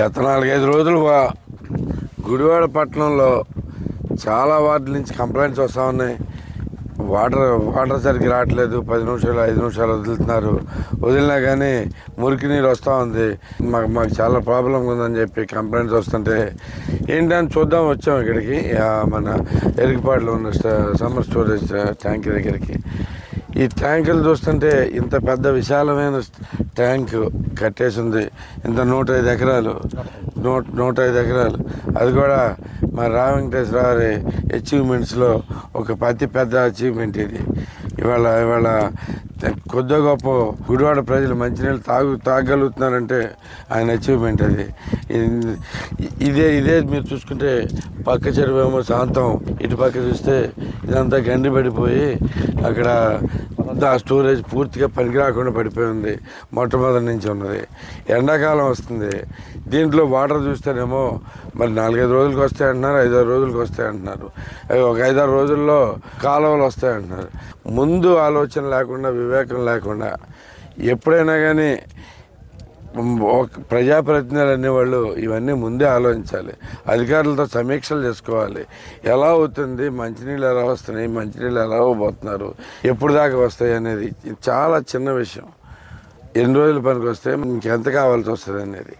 గత 4-5 రోజులు గుడివాడ పట్టణంలో చాలా వార్డుల నుంచి కంప్లైంట్స్ వస్తూ ఉన్నాయి. వాటర్ సరిగ్గా రావట్లేదు, 10 నిమిషాలు 5 నిమిషాలు వదులుతున్నారు. వదిలినా కానీ మురికి నీరు వస్తూ ఉంది, మాకు చాలా ప్రాబ్లం ఉందని చెప్పి కంప్లైంట్స్ వస్తుంటే ఏంటని చూద్దాం వచ్చాం ఇక్కడికి. మన ఎరిగిపాడులో ఉన్న సమ్మర్ స్టోరేజ్ ట్యాంక్ దగ్గరికి. ఈ ట్యాంకులు చూస్తుంటే ఇంత పెద్ద విశాలమైన ట్యాంకు కట్టేసి ఉంది. ఇంత 105 ఎకరాలు 105 ఎకరాలు, అది కూడా మా రా వెంకటేశ్వర గారి అచీవ్మెంట్స్లో ఒక అతి పెద్ద అచీవ్మెంట్ ఇది. ఇవాళ కొద్దిగా గొప్ప గుడివాడ ప్రజలు మంచినీళ్ళు తాగలుగుతున్నారంటే ఆయన అచీవ్మెంట్ అది. ఇదే మీరు చూసుకుంటే పక్క చెరువేమో శాంతం, ఇటు పక్క చూస్తే ఇదంతా గండి పడిపోయి అక్కడ స్టోరేజ్ పూర్తిగా పనికి రాకుండా పడిపోయి ఉంది. మొట్టమొదటి నుంచి ఉన్నది. ఎండాకాలం వస్తుంది, దీంట్లో వాటర్ చూస్తేనేమో మరి 4-5 రోజులకి వస్తాయంటున్నారు, 5-6 రోజులకి వస్తాయంటున్నారు. ఒక 5-6 రోజుల్లో కాలువలు వస్తాయంటున్నారు. ముందు ఆలోచన లేకుండా, వివేకం లేకుండా ఎప్పుడైనా కానీ ప్రజాప్రతినిధులు అనేవాళ్ళు ఇవన్నీ ముందే ఆలోచించాలి. అధికారులతో సమీక్షలు చేసుకోవాలి. ఎలా అవుతుంది, మంచినీళ్ళు ఎలా వస్తున్నాయి, మంచినీళ్ళు ఎలా పోతున్నారు, ఎప్పుడు దాకా వస్తాయి అనేది చాలా చిన్న విషయం. ఎన్ని రోజుల పనికి వస్తే ఇంకెంత కావాల్సి వస్తుంది అనేది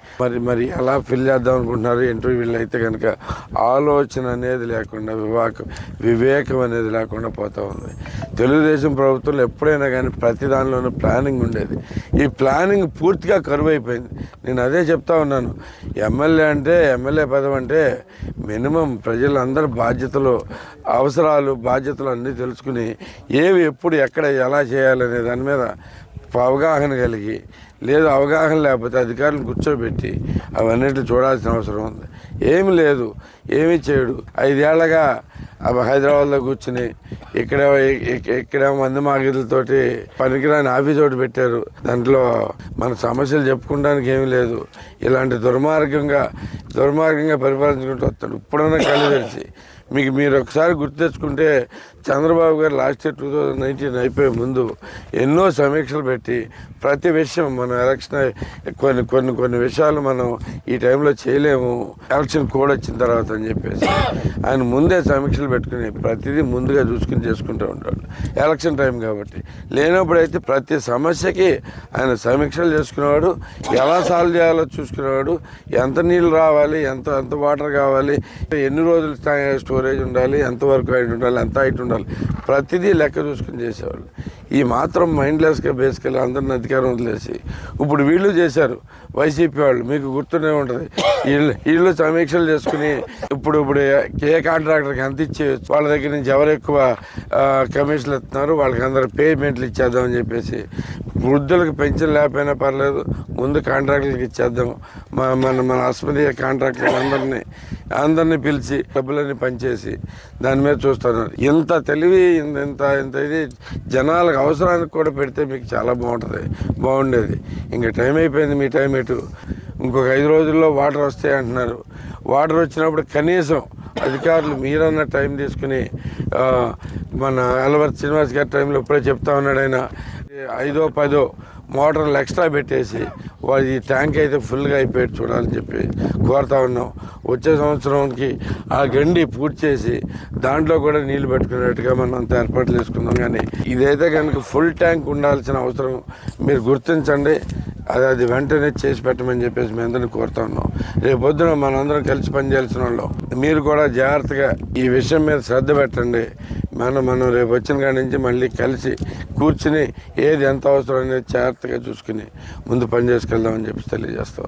మరి ఎలా ఫిల్ చేద్దాం అనుకుంటున్నారు. ఇంటర్వ్యూలు అయితే కనుక ఆలోచన అనేది లేకుండా, వివేకం అనేది లేకుండా పోతూ ఉంది. తెలుగుదేశం ప్రభుత్వంలో ఎప్పుడైనా కానీ ప్రతి దానిలోనూ ప్లానింగ్ ఉండేది. ఈ ప్లానింగ్ పూర్తిగా కరువు అయిపోయింది. నేను అదే చెప్తా ఉన్నాను. ఎమ్మెల్యే పదవి అంటే మినిమం ప్రజలందరి బాధ్యతలు అన్నీ తెలుసుకుని ఏవి ఎప్పుడు ఎక్కడ ఎలా చేయాలనే దాని మీద అవగాహన కలిగి, లేదు అవగాహన లేకపోతే అధికారులను కూర్చోబెట్టి అవన్నిటిని చూడాల్సిన అవసరం ఉంది. ఏమి లేదు, ఏమీ చేయడు. 5 ఏళ్లగా హైదరాబాద్లో కూర్చుని ఇక్కడ మంది మాగిలతోటి పనికిరాని ఆఫీస్ ఒకటి పెట్టారు. దాంట్లో మన సమస్యలు చెప్పుకోవడానికి ఏమీ లేదు. ఇలాంటి దుర్మార్గంగా పరిపాలించుకుంటూ వస్తాడు. ఇప్పుడన్నా కళ్ళు తెరిచి మీరు ఒకసారి గుర్తు తెచ్చుకుంటే చంద్రబాబు గారు లాస్ట్ ఇయర్ 2019 అయిపోయే ముందు ఎన్నో సమీక్షలు పెట్టి ప్రతి విషయం మనం ఎలక్షన్ కొన్ని విషయాలు మనం ఈ టైంలో చేయలేము, ఎలక్షన్ కోడ్ వచ్చిన తర్వాత అని చెప్పేసి ఆయన ముందే సమీక్షలు పెట్టుకుని ప్రతిదీ ముందుగా చూసుకుని చేసుకుంటూ ఉంటాడు. ఎలక్షన్ టైం కాబట్టి లేనప్పుడైతే ప్రతి సమస్యకి ఆయన సమీక్షలు చేసుకునేవాడు. ఎలా సాల్వ్ చేయాలో చూసుకునేవాడు. ఎంత నీళ్ళు రావాలి, ఎంత వాటర్ కావాలి, ఎన్ని రోజులు స్టోరేజ్ ఉండాలి, ఎంతవరకు హైట్ ఉండాలి, ఎంత హైట్ ఉండాలి, ప్రతిదీ లెక్క చూసుకుని చేసేవాళ్ళు. ఈ మాత్రం మైండ్లెస్గా బేసికల్గా అందరిని అధికారం వదిలేసి ఇప్పుడు వీళ్ళు చేశారు. వైసీపీ వాళ్ళు మీకు గుర్తునే ఉంటుంది. వీళ్ళు సమీక్షలు చేసుకుని ఇప్పుడు ఏ కాంట్రాక్టర్కి ఎంత ఇచ్చేయచ్చు, వాళ్ళ దగ్గర నుంచి ఎవరు ఎక్కువ కమిషన్లు ఇస్తున్నారు వాళ్ళకి అందరు పేమెంట్లు ఇచ్చేద్దామని చెప్పేసి, వృద్ధులకు పెన్షన్ లేకపోయినా పర్లేదు ముందు కాంట్రాక్టులకు ఇచ్చేద్దాం, మన ఆస్పత్రి కాంట్రాక్టులు అందరినీ పిలిచి డబ్బులన్నీ పనిచేసి దాని మీద చూస్తున్నారు. ఇంత తెలివి, ఇంత ఇది జనాలకు అవసరానికి కూడా పెడితే మీకు చాలా బాగుండేది. ఇంకా టైం అయిపోయింది. మీ టైం ఎటు? ఇంకొక 5 రోజుల్లో వాటర్ వస్తాయి అంటున్నారు. వాటర్ వచ్చినప్పుడు కనీసం అధికారులు మీరన్న టైం తీసుకుని, మన అలవర్తి శ్రీనివాస్ గారి టైంలో ఇప్పుడే చెప్తా ఉన్నాడు ఆయన, 5-10 మోటార్లు ఎక్స్ట్రా పెట్టేసి ఈ ట్యాంక్ అయితే ఫుల్గా అయిపోయి చూడాలని చెప్పి కోరుతా ఉన్నాం. వచ్చే సంవత్సరానికి ఆ గండి పూర్తి చేసి దాంట్లో కూడా నీళ్లు పెట్టుకునేట్టుగా మనం అంత ఏర్పాట్లు చేసుకుందాం. కానీ ఇదైతే కనుక ఫుల్ ట్యాంక్ ఉండాల్సిన అవసరం మీరు గుర్తించండి. అది వెంటనే చేసి పెట్టమని చెప్పేసి మేము అందరినీ కోరుతా ఉన్నాం. రేపు పొద్దున మనందరం కలిసి పనిచేయాల్సిన వాళ్ళం. మీరు కూడా జాగ్రత్తగా ఈ విషయం మీద శ్రద్ధ పెట్టండి. మనం రేపు వచ్చిన కాడి నుంచి మళ్ళీ కలిసి కూర్చుని ఏది ఎంత అవసరం అనేది జాగ్రత్తగా చూసుకుని ముందు పని చేసుకెళ్దామని చెప్పి తెలియజేస్తాం.